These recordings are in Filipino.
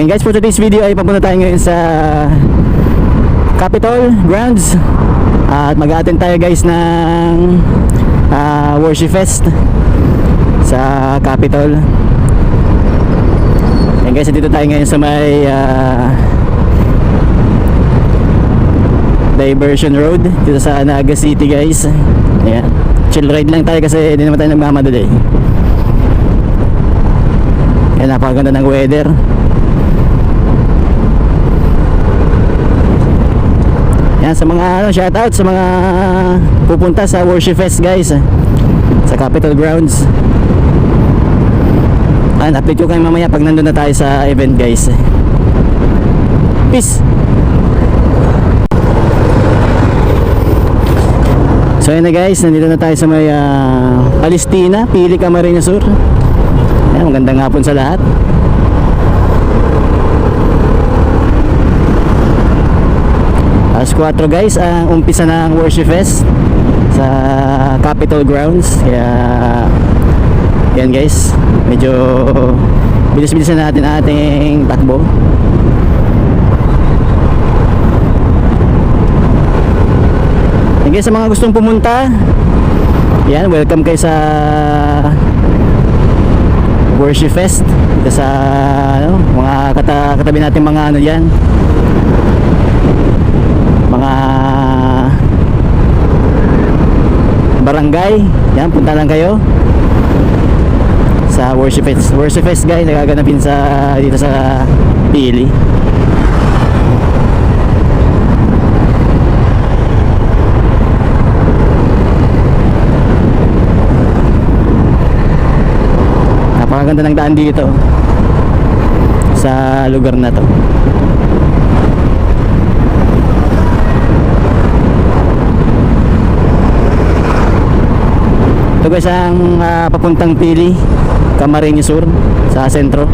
Ayan guys, for today's video ay papunta tayo ngayon sa Capitol Grounds at mag-a-attend tayo guys ng Worship Fest sa Capitol. Ayan guys, dito tayo ngayon sa may Diversion Road dito sa Naga City guys. Ayan, chill ride lang tayo kasi hindi naman tayo nagmamadali. Ayan, napakaganda ng weather. Yan, sa mga shoutout sa mga pupunta sa Worship Fest guys sa Capitol Grounds. Update ko kayo mamaya pag nandun na tayo sa event guys. Peace. So yun na guys, nandito na tayo sa may Palestina, Pili, Camarines Sur. Ayan, magandang hapon sa lahat. Alas 4 guys ang umpisa ng Worship Fest sa Capitol Grounds. Kaya yan guys, medyo bilis-bilisan natin ating takbo. Yan guys, sa mga gustong pumunta, yan, welcome kayo sa Worship Fest dito sa mga katabi natin mga yan, mga barangay. Yan, punta lang kayo sa Worship Fest. Worship Fest guys, nagaganapin dito sa Pili. Napakaganda ng daan dito sa lugar na to. Ito guys ang papuntang Pili, Camarines Sur sa sentro.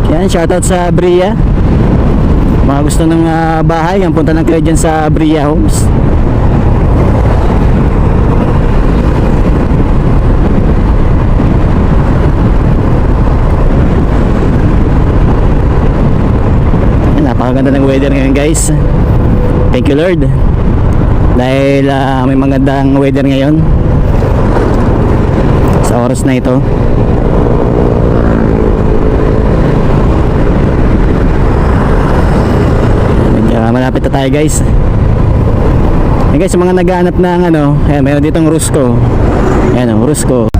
Yan, shoutout sa Bria. Mga gusto ng bahay, yan, punta lang kayo dyan sa Bria Homes. Yan, napakaganda ng weather ngayon guys. Thank you Lord dahil may magandang weather ngayon sa oras na ito. Malapit na tayo guys. Ayan guys, sa mga naghahanap ng ayan, mayroon ditong Rusco. Ayan o, Rusco.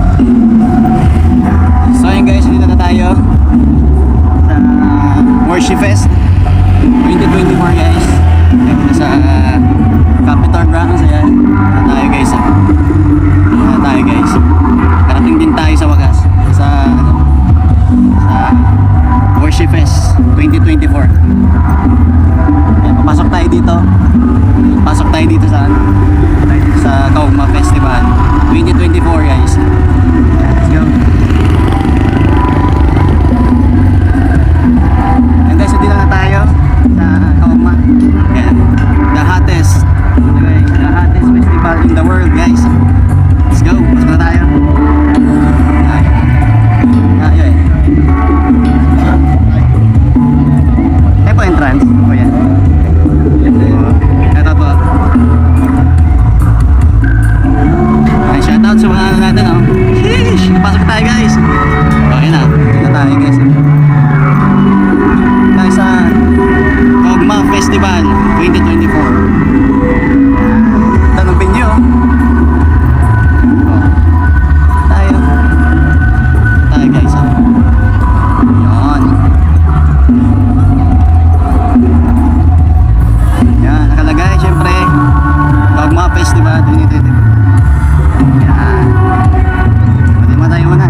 So ayan guys, dito na tayo sa Worship Fest 2024 guys. Ayan, sa Capitol Grounds. Ayan, tayo guys. Ayan tayo guys. Karating din tayo sa wagas sa Worship Fest 2024. Ayan, papasok tayo dito. Pasok tayo dito sa Kaugma Festival 2024 guys. Let's go. And guys, dito na tayo sa Kaugma. Ayan, the hottest festival in the world guys. Let's go, pasok na tayo. Ay po entrance. O yan. Ito po. Ay, shoutout sa mga natin Sheesh! Pasok tayo guys. O yan na. Dito tayo guys. Tayo sa Kaugma Festival 2024. Tanong nyo tayo guys yan. Yan, nakalagay syempre Kaugma Festival 2024. Yan, pwede mo tayo muna.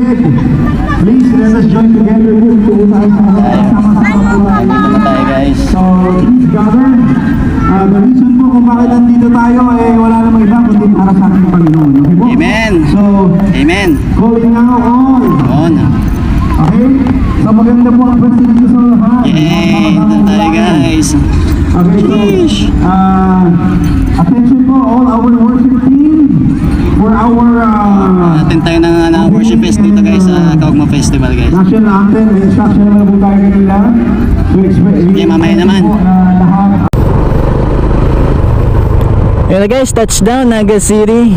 Greg, please let us join together with you tayo sama-sama po tayo. Dito na tayo guys. So, please gather. The reason po kung bakit nandito tayo wala namang iba kundi para sa ating Panginoon. Okay po? Amen. So, Amen. calling now all. On. Okay? So, maganda po ang presentation sa lahat. Yay! Dito na tayo guys. Okay, so, attention po all our worship team for our Attend tayo ng worship fest dito guys sa Kaugma Festival guys. national anthem. May instruction naman po tayo kanila. So, Okay, mamaya naman. Lahat. Yun na guys, touchdown Naga City.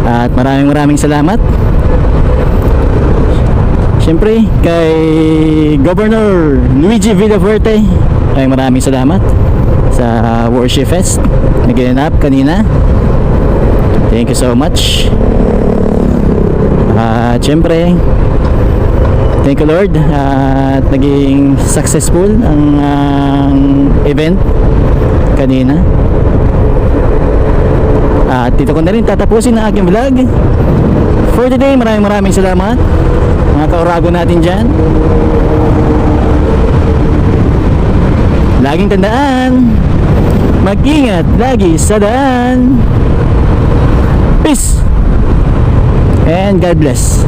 At maraming salamat. Siyempre kay Governor Luigi Villafuerte ay maraming salamat sa Worship Fest na ginanap kanina. Thank you so much. At siyempre thank you Lord at naging successful ang event kanina. At dito ko na rin tatapusin ang aking vlog for today. Maraming salamat mga kaurago natin dyan. Laging tandaan, mag-ingat lagi sa daan. Peace and God bless.